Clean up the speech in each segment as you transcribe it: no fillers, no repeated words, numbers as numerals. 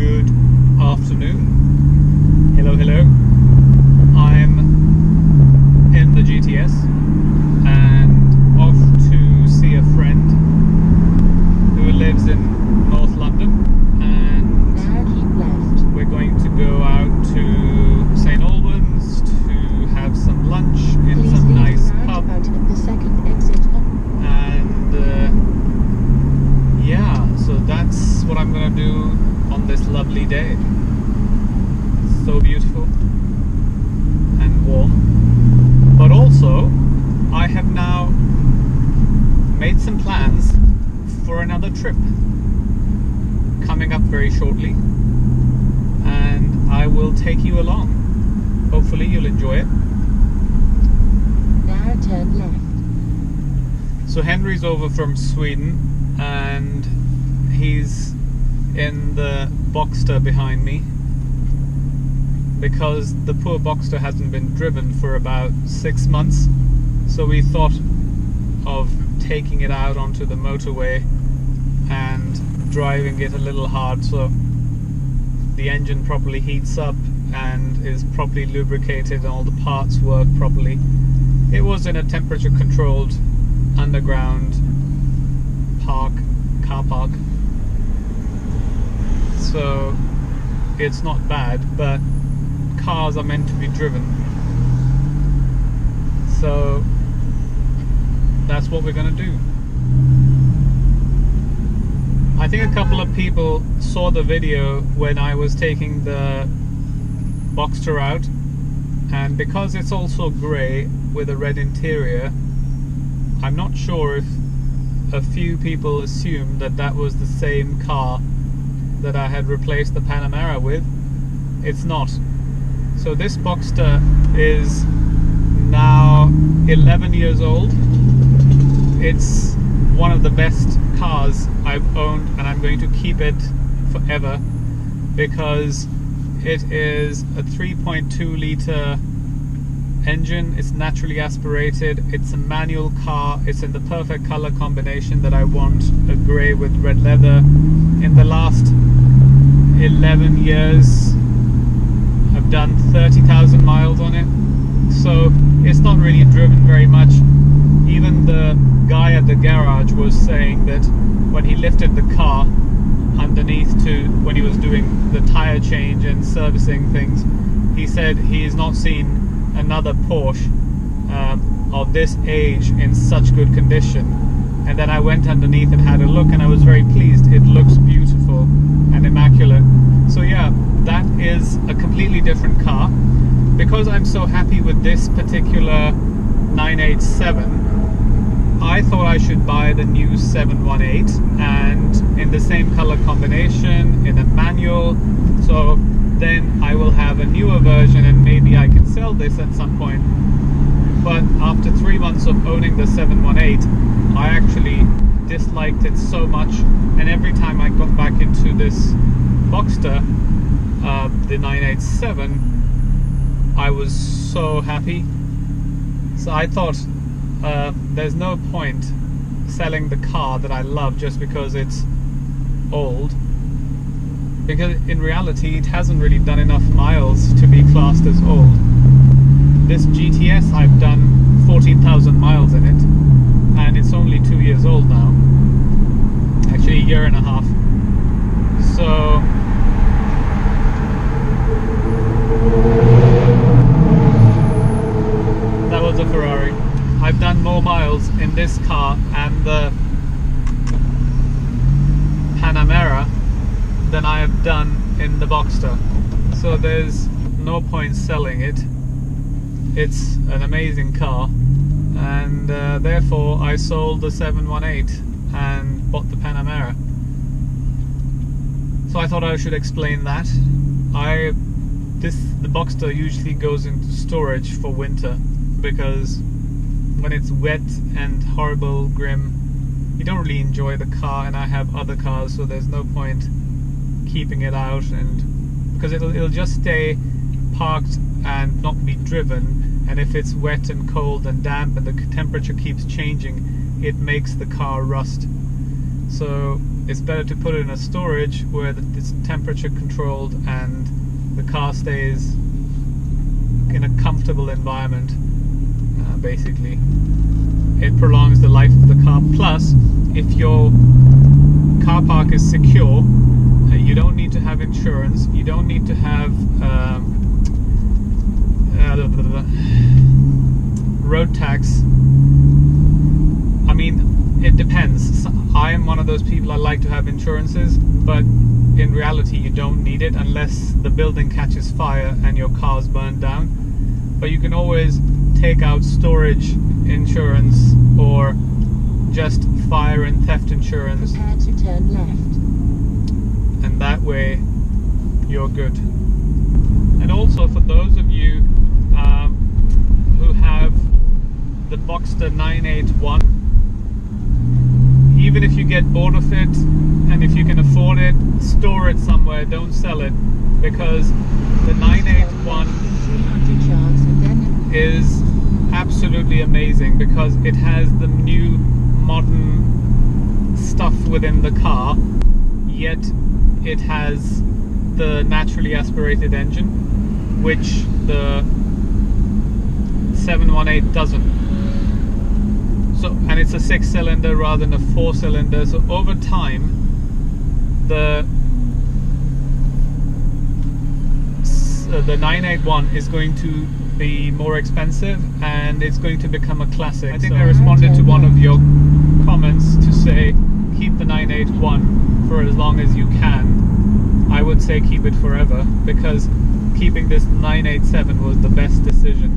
good afternoon. Hello, hello. I'm in the GTS and off to see a friend who lives in North London, and now keep left. we're going to go out to St Albans to have some lunch in Please some leave nice the pub, roundabout at the second exit on. and yeah, so that's what I'm gonna do on this lovely day. So beautiful and warm, but also I have now made some plans for another trip coming up very shortly, and I will take you along. Hopefully you'll enjoy it. Now turn left. So Henry's over from Sweden, and he's in the Boxster behind me because the poor Boxster hasn't been driven for about 6 months, so we thought of taking it out onto the motorway and driving it a little hard so the engine properly heats up and is properly lubricated and all the parts work properly. It was in a temperature controlled underground car park, so it's not bad, but cars are meant to be driven, so that's what we're going to do. I think a couple of people saw the video when I was taking the Boxster out, and because it's also grey with a red interior, I'm not sure if a few people assumed that that was the same car that I had replaced the Panamera with. It's not. So this Boxster is now 11 years old. It's one of the best cars I've owned, and I'm going to keep it forever because it is a 3.2 litre engine. It's naturally aspirated, it's a manual car, it's in the perfect colour combination that I want, a grey with red leather. In the last 11 years I've done 30,000 miles on it, so it's not really driven very much. Even the guy at the garage was saying that when he lifted the car underneath to when he was doing the tyre change and servicing things, he said he's not seen another Porsche of this age in such good condition. And then I went underneath and had a look, and I was very pleased. It looks beautiful and immaculate. So yeah, that is a completely different car. Because I'm so happy with this particular 987, I thought I should buy the new 718, and in the same color combination, in a manual, so then I will have a newer version and maybe I can sell this at some point. But after 3 months of owning the 718, I actually disliked it so much, and every time I got back into this Boxster, the 987, I was so happy. So I thought there's no point selling the car that I love just because it's old, because in reality it hasn't really done enough miles to be classed as old. This GTS, I've done 14,000 miles in it, and it's only 2 years old now, actually a year and a half. So that was a Ferrari. I've done more miles in this car and the Panamera than I have done in the Boxster, so there's no point selling it. It's an amazing car, and therefore I sold the 718 and bought the Panamera. So I thought I should explain that. The Boxster usually goes into storage for winter, because when it's wet and horrible, grim, you don't really enjoy the car, and I have other cars, so there's no point keeping it out, and because it'll just stay parked and not be driven, and if it's wet and cold and damp and the temperature keeps changing, it makes the car rust. So it's better to put it in a storage where it's temperature controlled and the car stays in a comfortable environment. Basically, it prolongs the life of the car. Plus, if your car park is secure, you don't need to have insurance, you don't need to have road tax. I mean, it depends. I am one of those people, I like to have insurances, but in reality you don't need it unless the building catches fire and your car's burned down. But you can always take out storage insurance or just fire and theft insurance. Prepare to turn left. And that way you're good. And also for those of you who have the Boxster 981, even if you get bored of it and if you can afford it, store it somewhere, don't sell it, because the 981 is absolutely amazing because it has the new modern stuff within the car, yet it has the naturally aspirated engine, which the 718 doesn't. So, and it's a 6-cylinder rather than a 4-cylinder, so over time the 981 is going to be more expensive and it's going to become a classic. I think I responded to one of your comments to say keep the 981 for as long as you can. I would say keep it forever, because keeping this 987 was the best decision.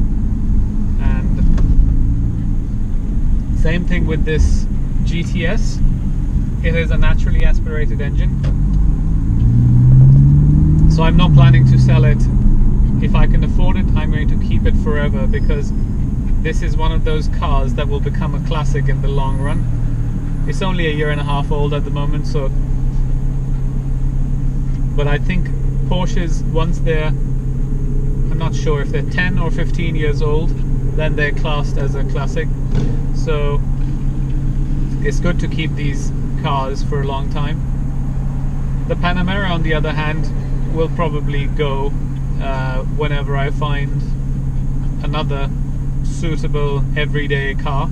And same thing with this GTS. It is a naturally aspirated engine, so I'm not planning to sell it. If I can afford it, I'm going to keep it forever, because this is one of those cars that will become a classic in the long run. It's only a year and a half old at the moment, so, but I think Porsches, once they're, I'm not sure if they're 10 or 15 years old, then they're classed as a classic. So it's good to keep these cars for a long time. The Panamera, on the other hand, will probably go whenever I find another suitable everyday car,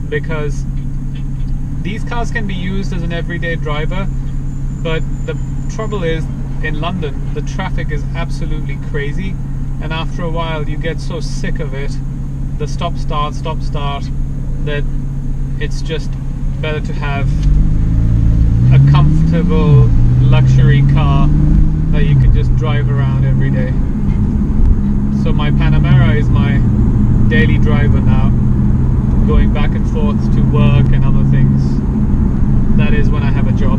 because these cars can be used as an everyday driver, but the trouble is in London the traffic is absolutely crazy, and after a while you get so sick of it, the stop start, that it's just better to have a comfortable luxury car that you can just drive around every day. So my Panamera is my daily driver now, going back and forth to work and other things. That is when I have a job.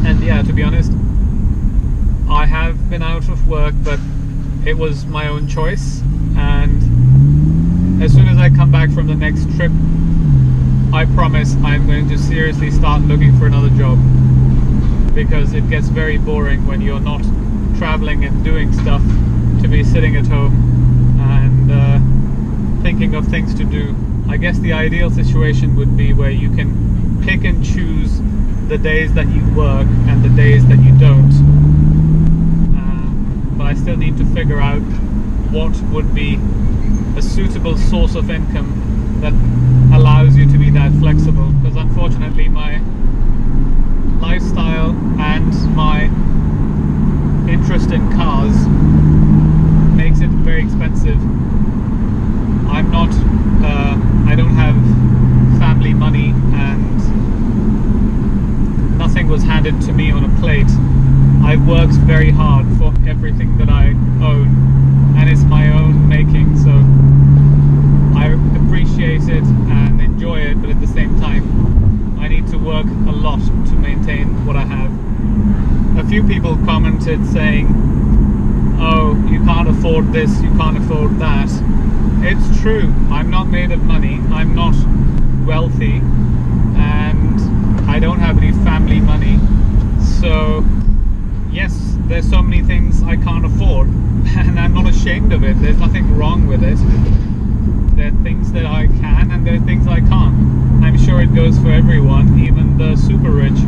And yeah, to be honest, I have been out of work, but it was my own choice, and as soon as I come back from the next trip, I promise I'm going to seriously start looking for another job, because it gets very boring when you're not traveling and doing stuff, to be sitting at home and thinking of things to do. I guess the ideal situation would be where you can pick and choose the days that you work and the days that you don't. But I still need to figure out what would be a suitable source of income that allows you to be that flexible, because unfortunately my lifestyle and my interest in cars makes it very expensive. I'm not I don't have family money, and nothing was handed to me on a plate. I've worked very hard for everything that I own, and it's my own making, so I appreciate it and enjoy it, but at the same time I need to work a lot to maintain what I have. A few people commented saying, oh, you can't afford this, you can't afford that. It's true, I'm not made of money, I'm not wealthy, and I don't have any family money. So yes, there's so many things I can't afford, and I'm not ashamed of it. There's nothing wrong with it. There are things that I can and there are things I can't. I'm sure it goes for everyone, even the super rich.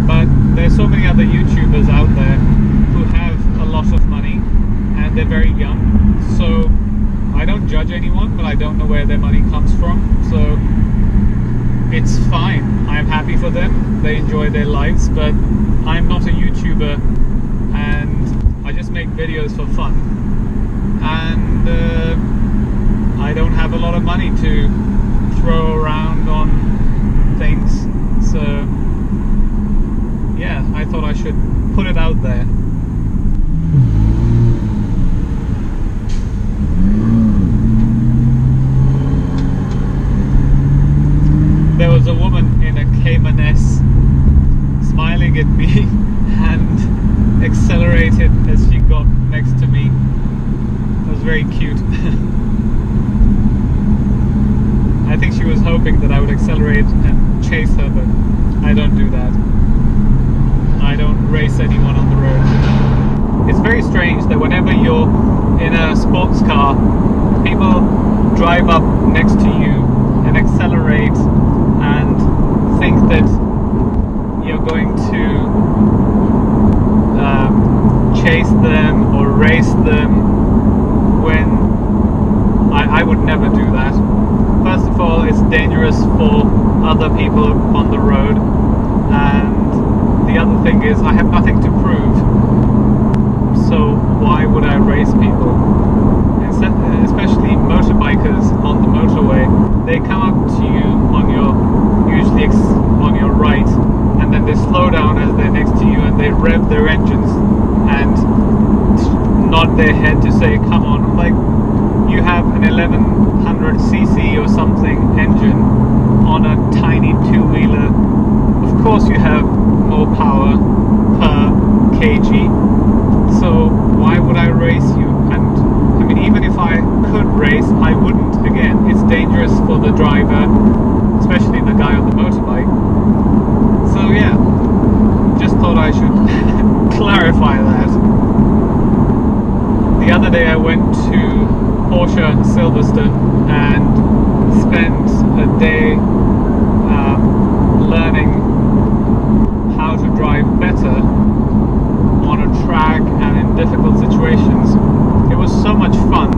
But there's so many other YouTubers out there who have a lot of money and they're very young. So I don't judge anyone, but I don't know where their money comes from. So it's fine. I'm happy for them. They enjoy their lives, but I'm not a YouTuber and I just make videos for fun. And I don't have a lot of money to throw around on things. So yeah, I thought I should put it out there. There was a woman in a Cayman S smiling at me and accelerated as she got next to me. It was very cute. I think she was hoping that I would accelerate and chase her, but I don't do that. I don't race anyone on the road. It's very strange that whenever you're in a sports car, people drive up next to you and accelerate and think that you're going to chase them or race them, when I would never do that. First of all, it's dangerous for other people on the road, and the other thing is I have nothing to prove, so why would I race people? Especially motorbikers on the motorway, they come up to you on your, usually on your right, and then they slow down as they're next to you and they rev their engines and nod their head to say come on. Like, you have an 1100cc or something engine on a tiny two-wheeler. Of course you have more power per kg, so why would I race you? And I mean, even if I could race, I wouldn't. Again, it's dangerous for the driver, especially the guy on the motorbike. So yeah, just thought I should clarify that. The other day I went to Porsche Silverstone and spent a day learning how to drive better on a track and in difficult situations. It was so much fun,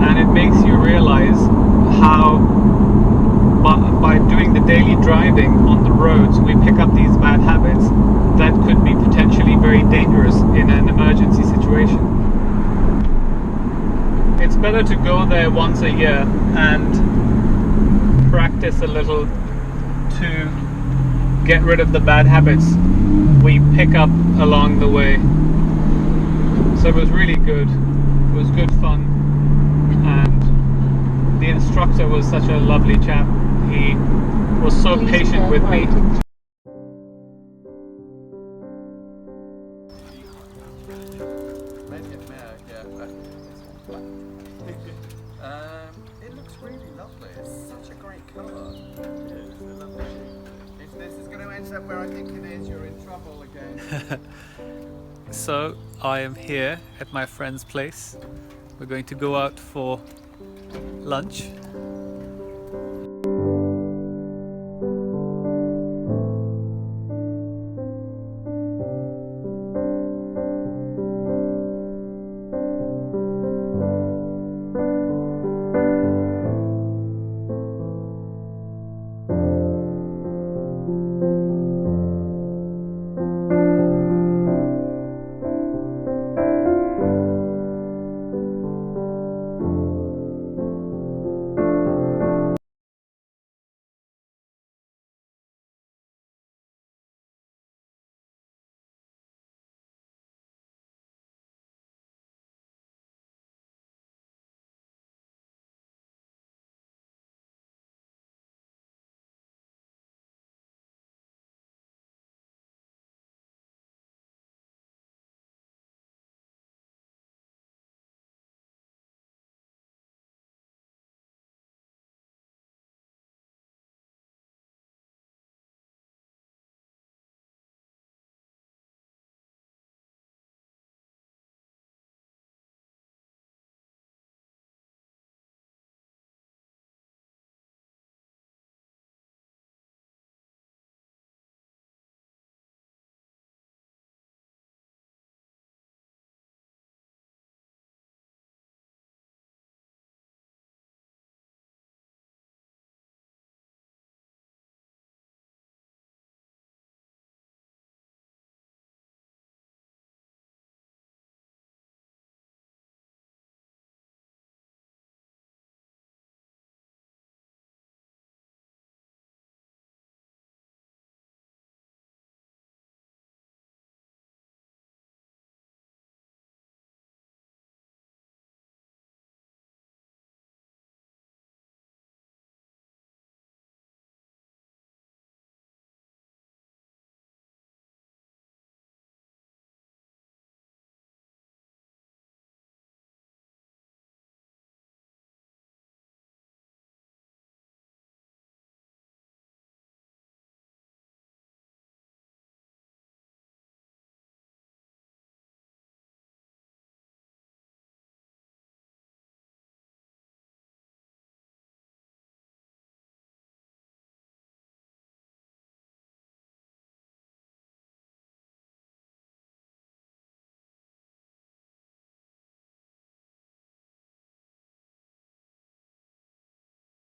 and it makes you realize how by doing the daily driving on the roads we pick up these bad habits that could be potentially very dangerous in an emergency situation. It's better to go there once a year and practice a little to get rid of the bad habits we pick up along the way. So it was really good. It was good fun, and the instructor was such a lovely chap. He was so patient with me. It looks really lovely. It's such a great colour. It is. It's a lovely shape. If this is going to end up where I think it is, you're in trouble again. So I am here at my friend's place. We're going to go out for lunch